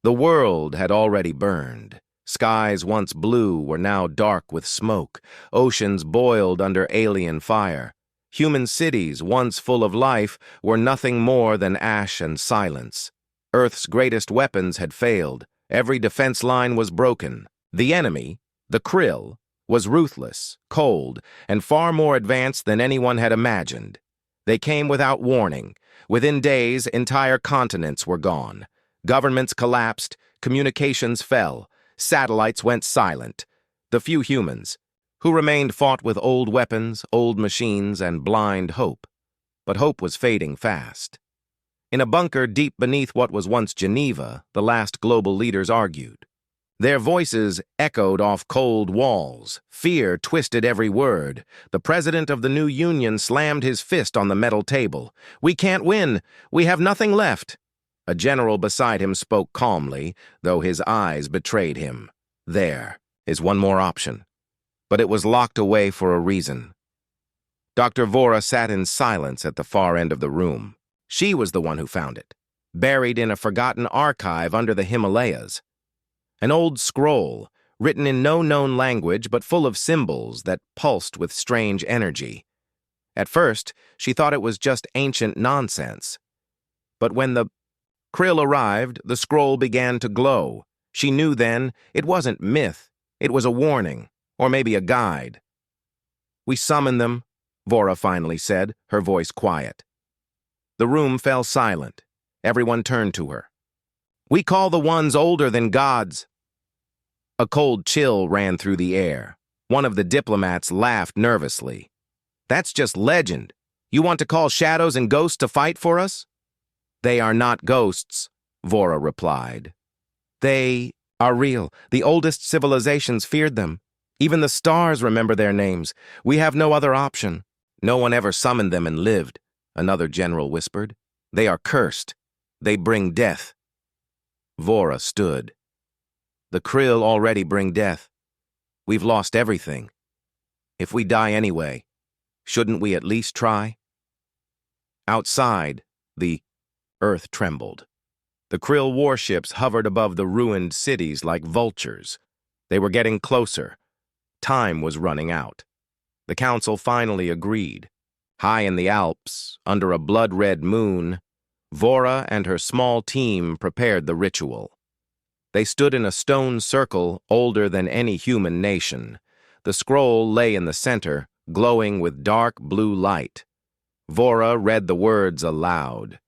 The world had already burned. Skies once blue were now dark with smoke. Oceans boiled under alien fire. Human cities, once full of life, were nothing more than ash and silence. Earth's greatest weapons had failed. Every defense line was broken. The enemy, the Krill, was ruthless, cold, and far more advanced than anyone had imagined. They came without warning. Within days, entire continents were gone. Governments collapsed, communications fell, satellites went silent. The few humans who remained fought with old weapons, old machines, and blind hope. But hope was fading fast. In a bunker deep beneath what was once Geneva, the last global leaders argued. Their voices echoed off cold walls. Fear twisted every word. The president of the new union slammed his fist on the metal table. "We can't win. We have nothing left." A general beside him spoke calmly, though his eyes betrayed him. "There is one more option." But it was locked away for a reason. Dr. Vora sat in silence at the far end of the room. She was the one who found it, buried in a forgotten archive under the Himalayas. An old scroll, written in no known language but full of symbols that pulsed with strange energy. At first, she thought it was just ancient nonsense. But when the Krill arrived, the scroll began to glow. She knew then it wasn't myth, it was a warning, or maybe a guide. "We summon them," Vora finally said, her voice quiet. The room fell silent. Everyone turned to her. "We call the ones older than gods." A cold chill ran through the air. One of the diplomats laughed nervously. "That's just legend. You want to call shadows and ghosts to fight for us?" "They are not ghosts," Vora replied. "They are real. The oldest civilizations feared them. Even the stars remember their names. We have no other option." "No one ever summoned them and lived," another general whispered. "They are cursed. They bring death." Vora stood. "The Krill already bring death. We've lost everything. If we die anyway, shouldn't we at least try?" Outside, the earth trembled. The Krill warships hovered above the ruined cities like vultures. They were getting closer. Time was running out. The council finally agreed. High in the Alps, under a blood-red moon, Vora and her small team prepared the ritual. They stood in a stone circle older than any human nation. The scroll lay in the center, glowing with dark blue light. Vora read the words aloud.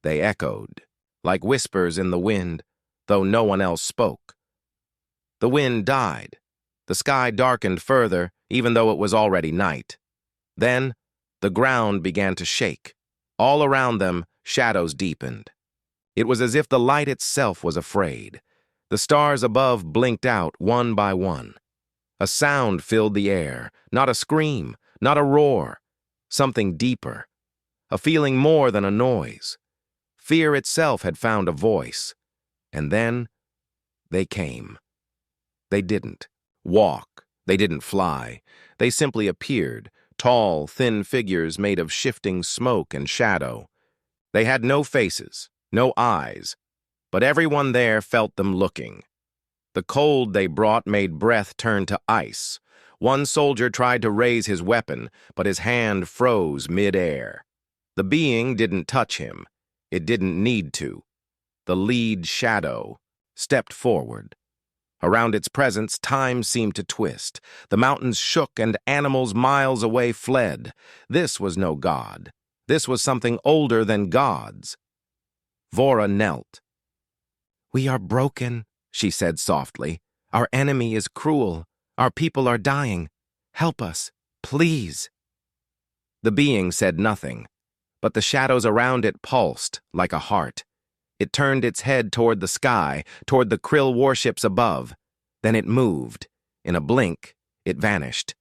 They echoed, like whispers in the wind, though no one else spoke. The wind died. The sky darkened further, even though it was already night. Then, the ground began to shake. All around them, shadows deepened. It was as if the light itself was afraid. The stars above blinked out one by one. A sound filled the air, not a scream, not a roar, something deeper, a feeling more than a noise. Fear itself had found a voice. And then, they came. They didn't walk, they didn't fly. They simply appeared, tall, thin figures made of shifting smoke and shadow. They had no faces, no eyes, but everyone there felt them looking. The cold they brought made breath turn to ice. One soldier tried to raise his weapon, but his hand froze mid-air. The being didn't touch him. It didn't need to. The lead shadow stepped forward. Around its presence, time seemed to twist. The mountains shook and animals miles away fled. This was no god. This was something older than gods. Vora knelt. "We are broken," she said softly. "Our enemy is cruel. Our people are dying. Help us, please." The being said nothing, but the shadows around it pulsed like a heart. It turned its head toward the sky, toward the Krill warships above. Then it moved. In a blink, it vanished.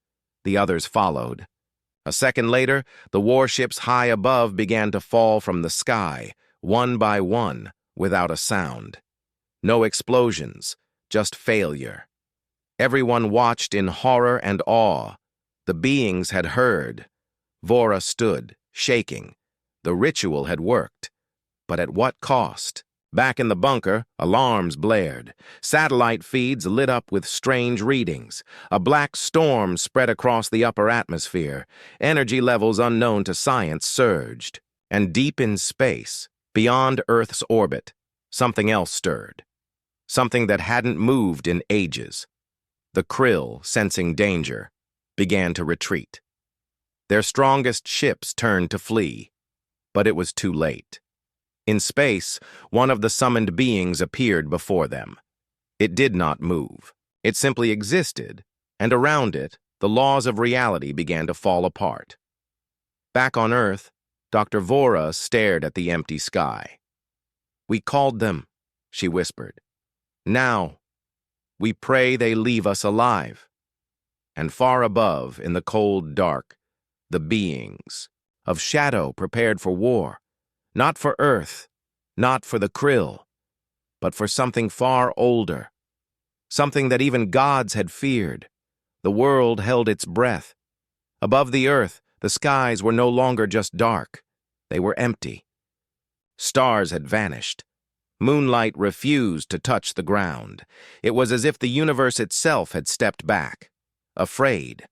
The others followed. A second later, the warships high above began to fall from the sky, one by one, without a sound. No explosions, just failure. Everyone watched in horror and awe. The beings had heard. Vora stood, shaking. The ritual had worked. But at what cost? Back in the bunker, alarms blared. Satellite feeds lit up with strange readings. A black storm spread across the upper atmosphere. Energy levels unknown to science surged. And deep in space, beyond Earth's orbit, something else stirred. Something that hadn't moved in ages. The krill, sensing danger, began to retreat. Their strongest ships turned to flee, but it was too late. In space, one of the summoned beings appeared before them. It did not move. It simply existed, and around it, the laws of reality began to fall apart. Back on Earth, Dr. Vora stared at the empty sky. "We called them," she whispered. "Now, we pray they leave us alive." And far above, in the cold dark, the beings of shadow prepared for war, not for Earth, not for the krill, but for something far older, something that even gods had feared. The world held its breath. Above the Earth, the skies were no longer just dark. They were empty. Stars had vanished. Moonlight refused to touch the ground. It was as if the universe itself had stepped back, afraid.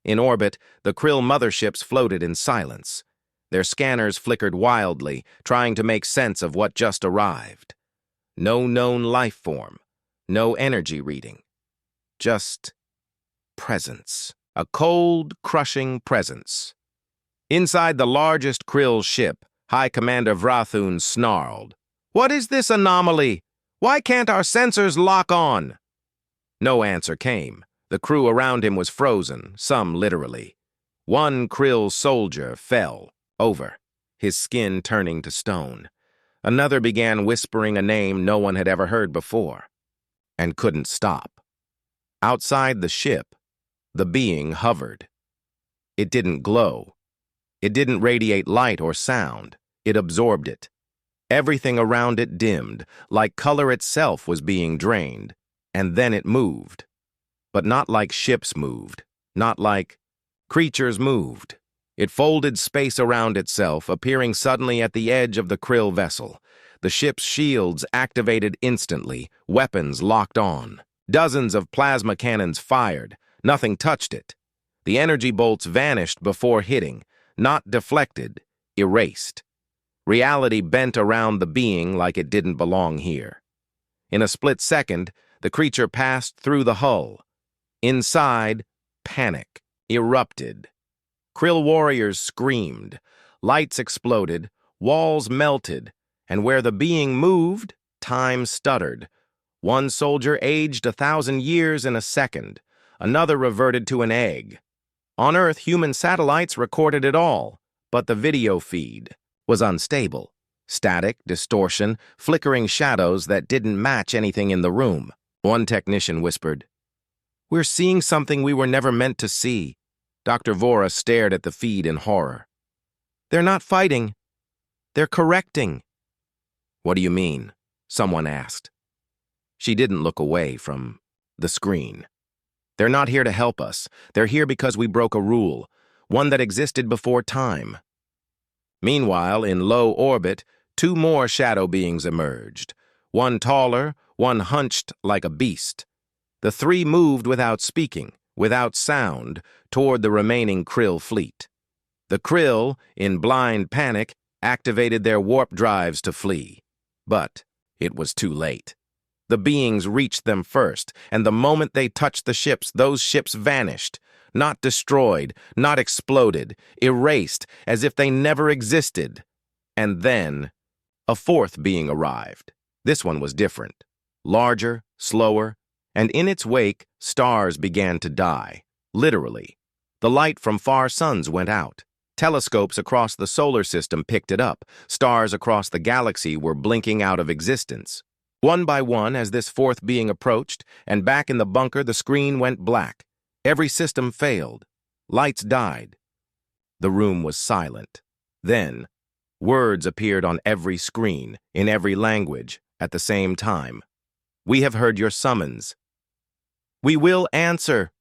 In orbit, the krill motherships floated in silence. Their scanners flickered wildly, trying to make sense of what just arrived. No known life form, no energy reading. Just presence. A cold, crushing presence. Inside the largest krill ship, High Commander Vrathun snarled, "What is this anomaly? Why can't our sensors lock on?" No answer came. The crew around him was frozen, some literally. One krill soldier fell, over, his skin turning to stone. Another began whispering a name no one had ever heard before, and couldn't stop. Outside the ship, the being hovered. It didn't glow. It didn't radiate light or sound. It absorbed it. Everything around it dimmed, like color itself was being drained, and then it moved. But not like ships moved, not like creatures moved. It folded space around itself, appearing suddenly at the edge of the krill vessel. The ship's shields activated instantly, weapons locked on. Dozens of plasma cannons fired. Nothing touched it. The energy bolts vanished before hitting, not deflected, erased. Reality bent around the being like it didn't belong here. In a split second, the creature passed through the hull. Inside, panic erupted. Krill warriors screamed. Lights exploded, walls melted, and where the being moved, time stuttered. One soldier aged 1,000 years in a second. Another reverted to an egg. On Earth, human satellites recorded it all, but the video feed was unstable. Static, distortion, flickering shadows that didn't match anything in the room. One technician whispered, "We're seeing something we were never meant to see." Dr. Vora stared at the feed in horror. "They're not fighting. They're correcting." "What do you mean?" someone asked. She didn't look away from the screen. "They're not here to help us. They're here because we broke a rule, one that existed before time." Meanwhile, in low orbit, two more shadow beings emerged. One taller, one hunched like a beast. The three moved without speaking, without sound, toward the remaining krill fleet. The krill, in blind panic, activated their warp drives to flee. But it was too late. The beings reached them first, and the moment they touched the ships, those ships vanished. Not destroyed, not exploded, erased, as if they never existed. And then, a fourth being arrived. This one was different. Larger, slower, and in its wake, stars began to die. Literally. The light from far suns went out. Telescopes across the solar system picked it up. Stars across the galaxy were blinking out of existence. One by one, as this fourth being approached, and back in the bunker, the screen went black. Every system failed. Lights died. The room was silent. Then, words appeared on every screen, in every language, at the same time. "We have heard your summons. We will answer."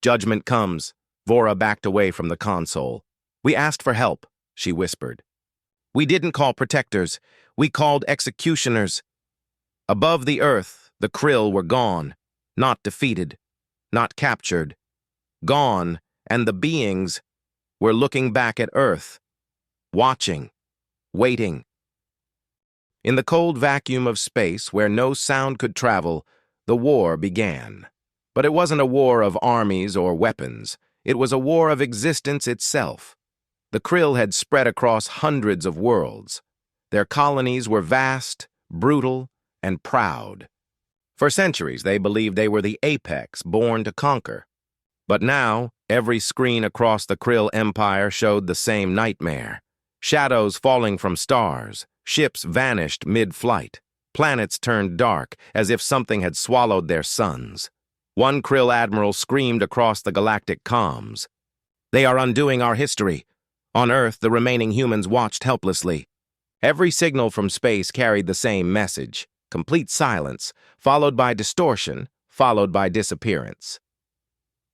"Judgment comes." Vora backed away from the console. "We asked for help," she whispered. "We didn't call protectors. We called executioners. Above the earth, the krill were gone, not defeated, not captured. Gone, and the beings were looking back at Earth, watching, waiting. In the cold vacuum of space, where no sound could travel, the war began. But it wasn't a war of armies or weapons. It was a war of existence itself. The krill had spread across hundreds of worlds. Their colonies were vast, brutal, and proud. For centuries, they believed they were the apex born to conquer. But now, every screen across the krill empire showed the same nightmare. Shadows falling from stars, ships vanished mid-flight, planets turned dark as if something had swallowed their suns. One krill admiral screamed across the galactic comms. "They are undoing our history." On Earth, the remaining humans watched helplessly. Every signal from space carried the same message: complete silence, followed by distortion, followed by disappearance.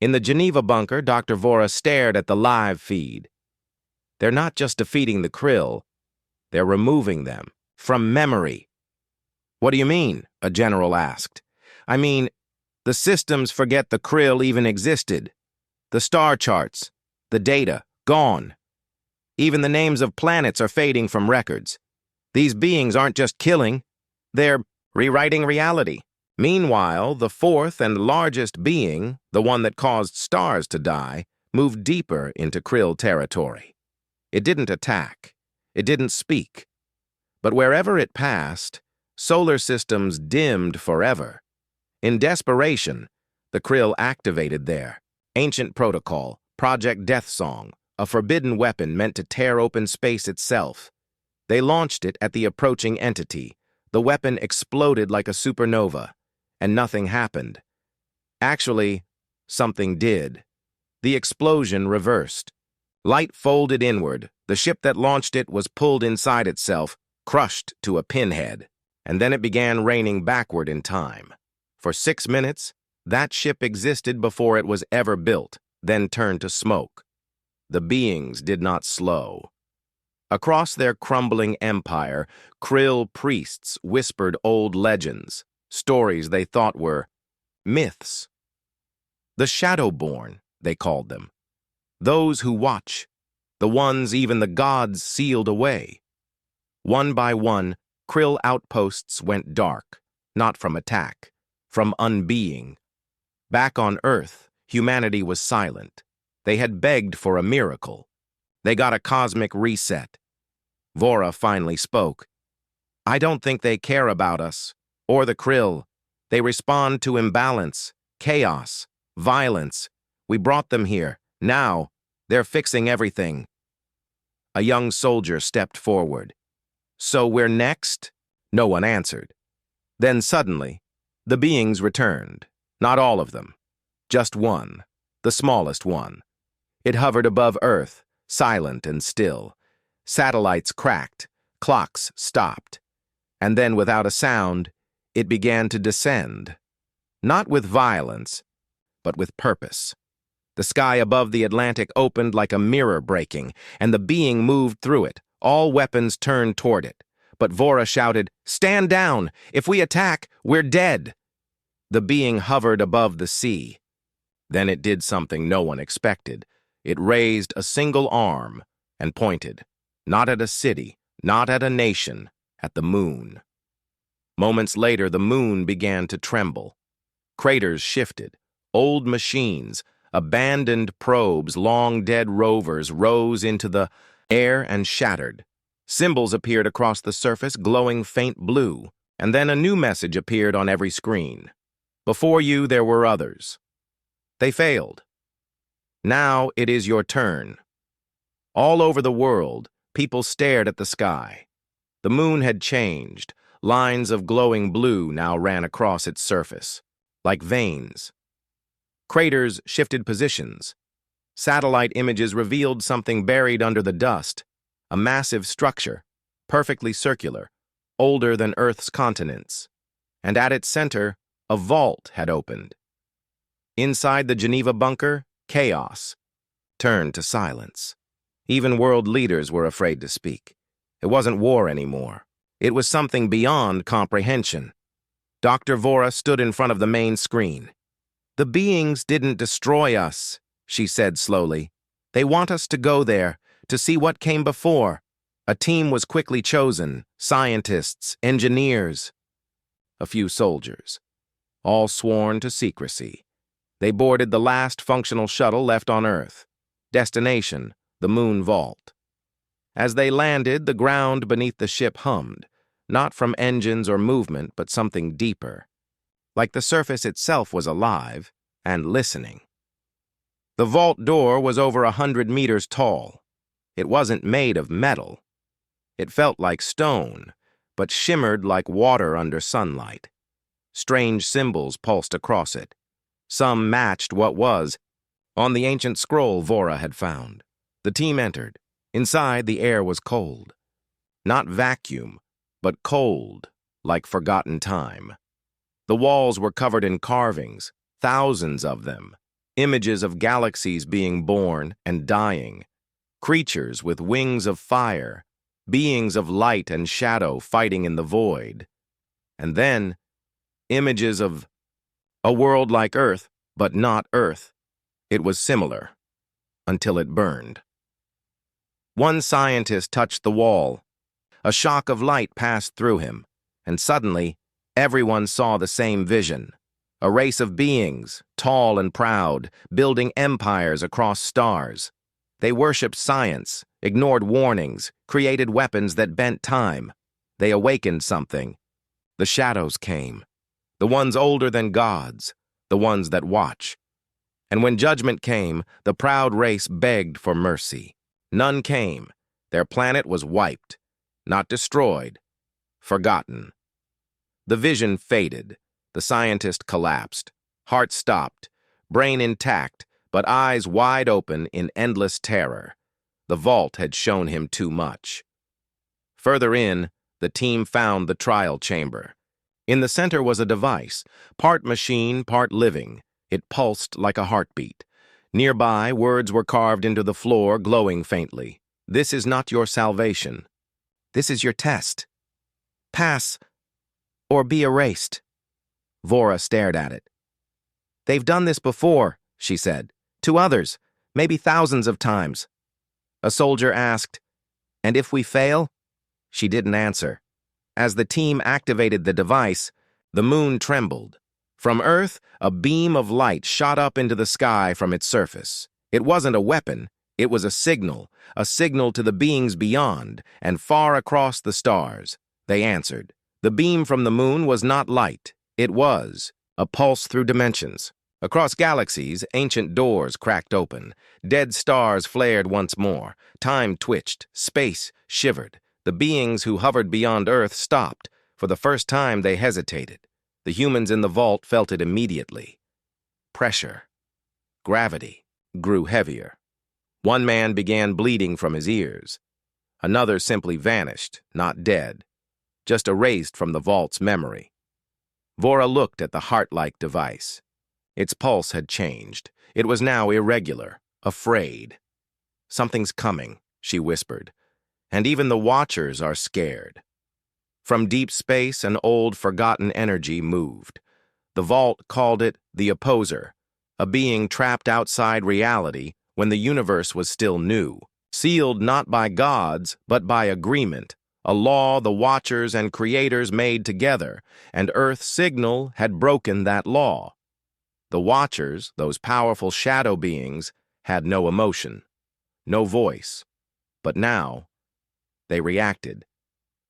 In the Geneva bunker, Dr. Vora stared at the live feed. They're not just defeating the krill, they're removing them from memory. "What do you mean?" a general asked. "I mean, the systems forget the krill even existed. The star charts, the data, gone. Even the names of planets are fading from records. These beings aren't just killing, they're rewriting reality." Meanwhile, the fourth and largest being, the one that caused stars to die, moved deeper into krill territory. It didn't attack. It didn't speak. But wherever it passed, solar systems dimmed forever. In desperation, the krill activated their ancient protocol, Project Death Song, a forbidden weapon meant to tear open space itself. They launched it at the approaching entity. The weapon exploded like a supernova, and nothing happened. Actually, something did. The explosion reversed. Light folded inward. The ship that launched it was pulled inside itself, crushed to a pinhead, and then it began raining backward in time. For 6 minutes, that ship existed before it was ever built, then turned to smoke. The beings did not slow. Across their crumbling empire, krill priests whispered old legends, stories they thought were myths. The Shadowborn, they called them. Those who watch, the ones even the gods sealed away. One by one, krill outposts went dark, not from attack, from unbeing. Back on Earth, humanity was silent. They had begged for a miracle. They got a cosmic reset. Vora finally spoke. "I don't think they care about us, or the krill. They respond to imbalance, chaos, violence. We brought them here. Now, they're fixing everything." A young soldier stepped forward. "So we're next?" No one answered. Then suddenly, the beings returned. Not all of them. Just one, the smallest one. It hovered above Earth, silent and still. Satellites cracked, clocks stopped. And then, without a sound, it began to descend. Not with violence, but with purpose. The sky above the Atlantic opened like a mirror breaking, and the being moved through it, all weapons turned toward it. But Vora shouted, "Stand down! If we attack, we're dead!" The being hovered above the sea. Then it did something no one expected. It raised a single arm and pointed, not at a city, not at a nation, at the moon. Moments later, the moon began to tremble. Craters shifted. Old machines, abandoned probes, long-dead rovers rose into the air and shattered. Symbols appeared across the surface, glowing faint blue, and then a new message appeared on every screen. Before you, there were others. They failed. Now it is your turn. All over the world, people stared at the sky. The moon had changed. Lines of glowing blue now ran across its surface, like veins. Craters shifted positions. Satellite images revealed something buried under the dust, a massive structure, perfectly circular, older than Earth's continents. And at its center, a vault had opened. Inside the Geneva bunker, chaos turned to silence. Even world leaders were afraid to speak. It wasn't war anymore. It was something beyond comprehension. Dr. Vora stood in front of the main screen. "The beings didn't destroy us," she said slowly. "They want us to go there, to see what came before." A team was quickly chosen: scientists, engineers, a few soldiers, all sworn to secrecy. They boarded the last functional shuttle left on Earth. Destination, the moon vault. As they landed, the ground beneath the ship hummed, not from engines or movement, but something deeper. Like the surface itself was alive and listening. The vault door was over 100 meters tall. It wasn't made of metal. It felt like stone, but shimmered like water under sunlight. Strange symbols pulsed across it. Some matched what was on the ancient scroll Vora had found. The team entered. Inside, the air was cold. Not vacuum, but cold, like forgotten time. The walls were covered in carvings, thousands of them, images of galaxies being born and dying, creatures with wings of fire, beings of light and shadow fighting in the void. And then, images of a world like Earth, but not Earth. It was similar, until it burned. One scientist touched the wall. A shock of light passed through him, and suddenly, everyone saw the same vision. A race of beings, tall and proud, building empires across stars. They worshipped science, ignored warnings, created weapons that bent time. They awakened something. The shadows came. The ones older than gods, the ones that watch. And when judgment came, the proud race begged for mercy. None came. Their planet was wiped, not destroyed, forgotten. The vision faded. The scientist collapsed. Heart stopped, brain intact, but eyes wide open in endless terror. The vault had shown him too much. Further in, the team found the trial chamber. In the center was a device, part machine, part living. It pulsed like a heartbeat. Nearby, words were carved into the floor, glowing faintly. "This is not your salvation. This is your test. Pass, or be erased." Vora stared at it. "They've done this before," she said. "To others, maybe thousands of times." A soldier asked, "And if we fail?" She didn't answer. As the team activated the device, the moon trembled. From Earth, a beam of light shot up into the sky from its surface. It wasn't a weapon, it was a signal to the beings beyond and far across the stars. They answered. The beam from the moon was not light, it was a pulse through dimensions. Across galaxies, ancient doors cracked open. Dead stars flared once more. Time twitched, space shivered. The beings who hovered beyond Earth stopped. For the first time, they hesitated. The humans in the vault felt it immediately. Pressure. Gravity grew heavier. One man began bleeding from his ears. Another simply vanished, not dead, just erased from the vault's memory. Vora looked at the heart-like device. Its pulse had changed. It was now irregular, afraid. "Something's coming," she whispered, "and even the Watchers are scared." From deep space, an old, forgotten energy moved. The vault called it the Opposer, a being trapped outside reality when the universe was still new, sealed not by gods, but by agreement, a law the Watchers and Creators made together, and Earth's signal had broken that law. The Watchers, those powerful shadow beings, had no emotion, no voice. But now, they reacted.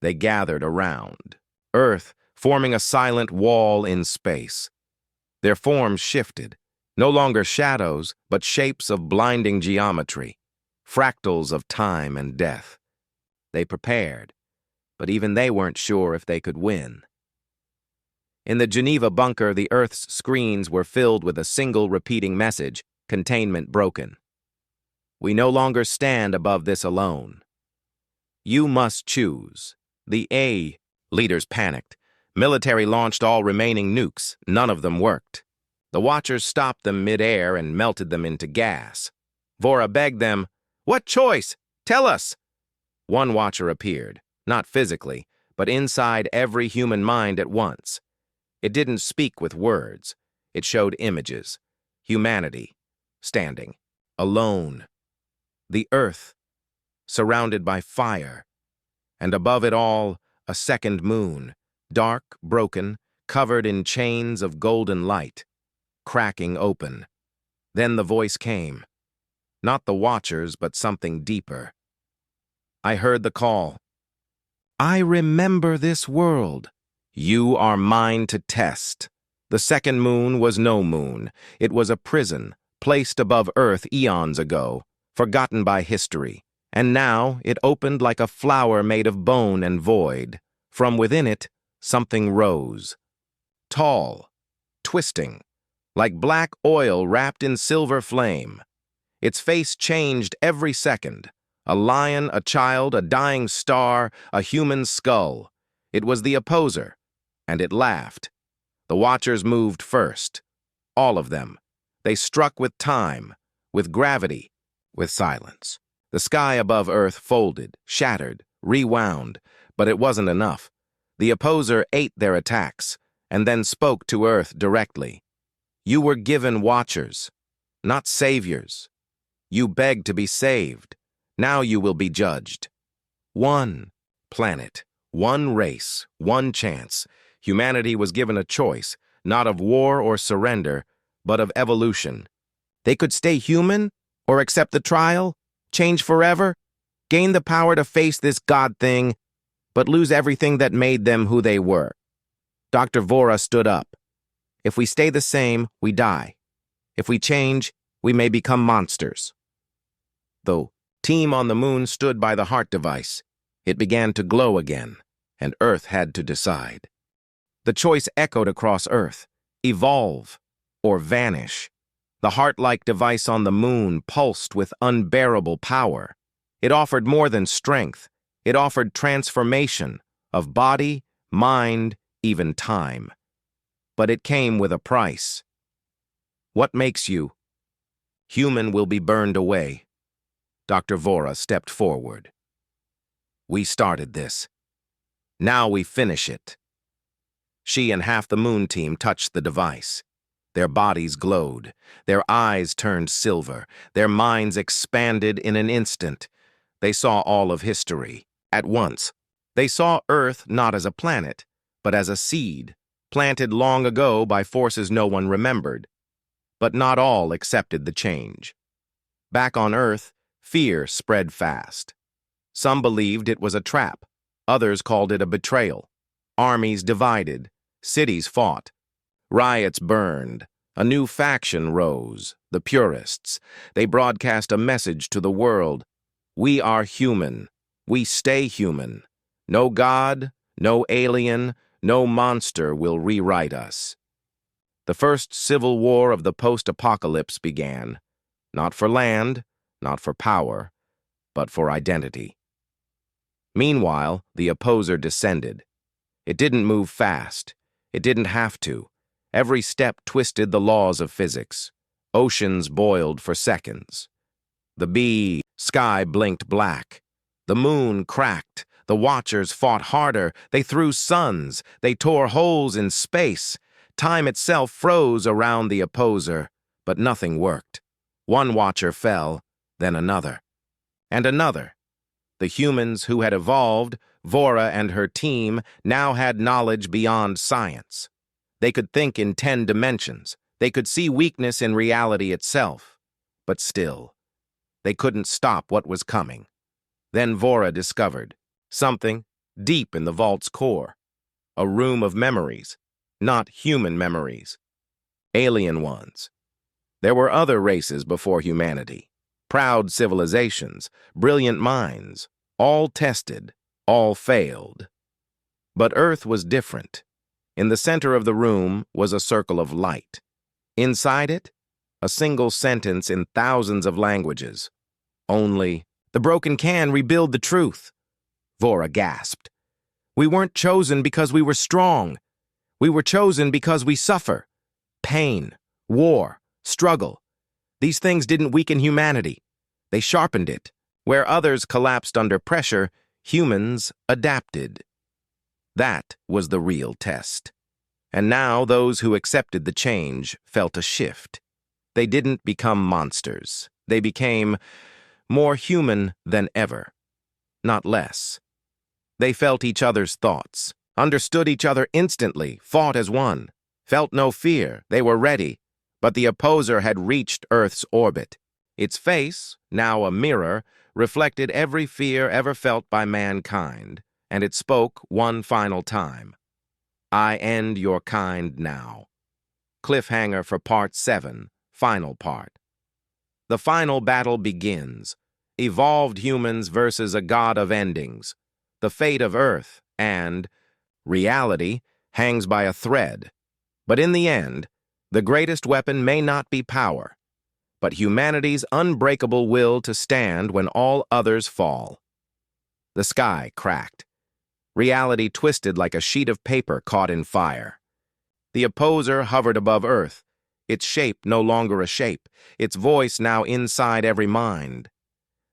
They gathered around. Earth forming a silent wall in space. Their forms shifted, no longer shadows, but shapes of blinding geometry, fractals of time and death. They prepared, but even they weren't sure if they could win. In the Geneva bunker, the Earth's screens were filled with a single repeating message: containment broken. "We no longer stand above this alone. You must choose." The A leaders panicked. Military launched all remaining nukes. None of them worked. The Watchers stopped them mid-air and melted them into gas. Vora begged them, "What choice? Tell us!" One Watcher appeared, not physically, but inside every human mind at once. It didn't speak with words. It showed images. Humanity, standing, alone. The earth, surrounded by fire. And above it all, a second moon, dark, broken, covered in chains of golden light, cracking open. Then the voice came. Not the Watchers, but something deeper. I heard the call. I remember this world. You are mine to test. The second moon was no moon. It was a prison, placed above Earth eons ago, forgotten by history. And now it opened like a flower made of bone and void. From within it, something rose. Tall, twisting, like black oil wrapped in silver flame. Its face changed every second. A lion, a child, a dying star, a human skull. It was the opposer, and it laughed. The Watchers moved first. All of them. They struck with time, with gravity, with silence. The sky above Earth folded, shattered, rewound, but it wasn't enough. The opposer ate their attacks, and then spoke to Earth directly. You were given Watchers, not saviors. You begged to be saved. Now you will be judged. One planet, one race, one chance. Humanity was given a choice, not of war or surrender, but of evolution. They could stay human, or accept the trial, change forever, gain the power to face this God thing, but lose everything that made them who they were. Dr. Vora stood up. If we stay the same, we die. If we change, we may become monsters. The team on the moon stood by the heart device. It began to glow again, and Earth had to decide. The choice echoed across Earth: evolve or vanish. The heart-like device on the moon pulsed with unbearable power. It offered more than strength. It offered transformation of body, mind, even time. But it came with a price. What makes you? Human will be burned away. Dr. Vora stepped forward. We started this. Now we finish it. She and half the moon team touched the device. Their bodies glowed. Their eyes turned silver. Their minds expanded in an instant. They saw all of history at once. They saw Earth not as a planet, but as a seed, planted long ago by forces no one remembered. But not all accepted the change. Back on Earth, fear spread fast. Some believed it was a trap. Others called it a betrayal. Armies divided. Cities fought. Riots burned. A new faction rose, the Purists. They broadcast a message to the world. We are human. We stay human. No God, no alien, no monster will rewrite us. The first civil war of the post-apocalypse began. Not for land, not for power, but for identity. Meanwhile, the opposer descended. It didn't move fast. It didn't have to. Every step twisted the laws of physics. Oceans boiled for seconds. The sky blinked black. The moon cracked. The Watchers fought harder. They threw suns. They tore holes in space. Time itself froze around the opposer, but nothing worked. One Watcher fell, then another. And another. The humans who had evolved, Vora and her team, now had knowledge beyond science. They could think in 10 dimensions. They could see weakness in reality itself. But still, they couldn't stop what was coming. Then Vora discovered something deep in the vault's core. A room of memories, not human memories. Alien ones. There were other races before humanity. Proud civilizations, brilliant minds, all tested, all failed. But Earth was different. In the center of the room was a circle of light. Inside it, a single sentence in thousands of languages. Only, the broken can rebuild the truth. Vora gasped. We weren't chosen because we were strong. We were chosen because we suffer. Pain, war, struggle. These things didn't weaken humanity. They sharpened it. Where others collapsed under pressure, humans adapted. That was the real test. And now those who accepted the change felt a shift. They didn't become monsters. They became more human than ever, not less. They felt each other's thoughts, understood each other instantly, fought as one, felt no fear. They were ready, but the opposer had reached Earth's orbit. Its face, now a mirror, reflected every fear ever felt by mankind, and it spoke one final time. I end your kind now. Cliffhanger for Part 7, final part. The final battle begins. Evolved humans versus a god of endings. The fate of Earth and reality hangs by a thread. But in the end, the greatest weapon may not be power, but humanity's unbreakable will to stand when all others fall. The sky cracked. Reality twisted like a sheet of paper caught in fire. The opposer hovered above Earth, its shape no longer a shape, its voice now inside every mind.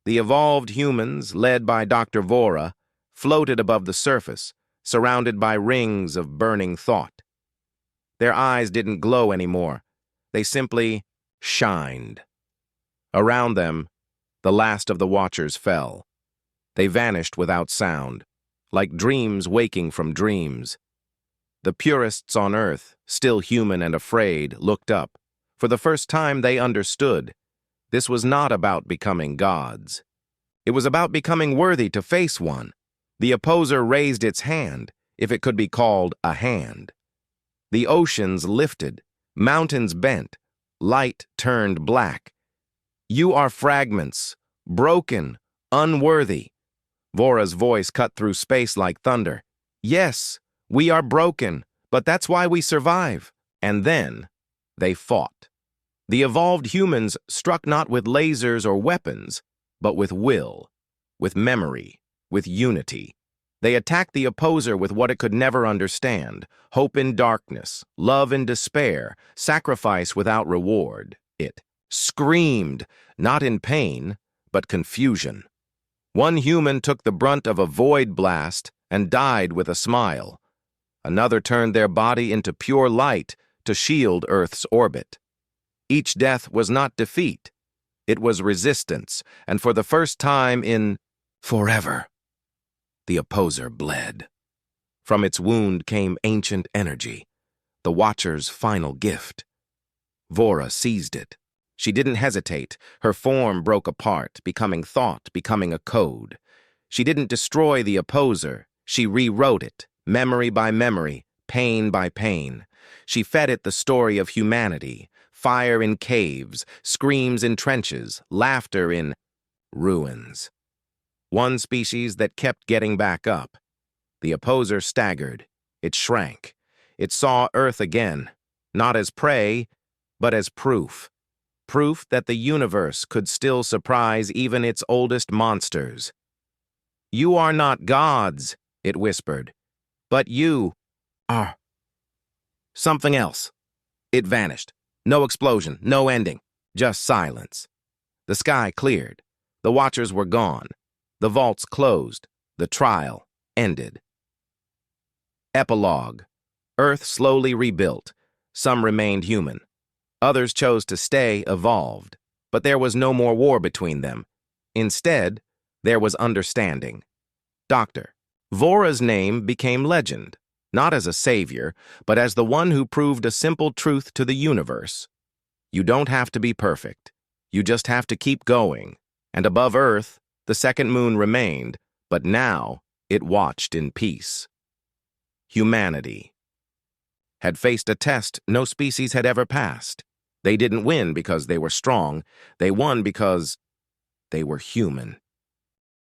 The evolved humans, led by Dr. Vora, floated above the surface, surrounded by rings of burning thought. Their eyes didn't glow anymore. They simply shined. Around them, the last of the Watchers fell. They vanished without sound, like dreams waking from dreams. The purists on Earth, still human and afraid, looked up. For the first time they understood. This was not about becoming gods. It was about becoming worthy to face one. The opposer raised its hand, if it could be called a hand. The oceans lifted, mountains bent, light turned black. You are fragments, broken, unworthy. Vora's voice cut through space like thunder. Yes, we are broken, but that's why we survive. And then, they fought. The evolved humans struck not with lasers or weapons, but with will, with memory, with unity. They attacked the opposer with what it could never understand: hope in darkness, love in despair, sacrifice without reward. It screamed, not in pain, but confusion. One human took the brunt of a void blast and died with a smile. Another turned their body into pure light to shield Earth's orbit. Each death was not defeat. It was resistance, and for the first time in forever, the opposer bled. From its wound came ancient energy, the Watcher's final gift. Vora seized it. She didn't hesitate. Her form broke apart, becoming thought, becoming a code. She didn't destroy the opposer. She rewrote it, memory by memory, pain by pain. She fed it the story of humanity: fire in caves, screams in trenches, laughter in ruins. One species that kept getting back up. The opposer staggered. It shrank. It saw Earth again, not as prey, but as proof. Proof that the universe could still surprise even its oldest monsters. You are not gods, it whispered, but you are something else. It vanished. No explosion, no ending, just silence. The sky cleared. The Watchers were gone. The vaults closed. The trial ended. Epilogue. Earth slowly rebuilt. Some remained human. Others chose to stay evolved. But there was no more war between them. Instead, there was understanding. Dr. Vora's name became legend, not as a savior, but as the one who proved a simple truth to the universe. You don't have to be perfect. You just have to keep going. And above Earth, the second moon remained, but now it watched in peace. Humanity had faced a test no species had ever passed. They didn't win because they were strong. They won because they were human.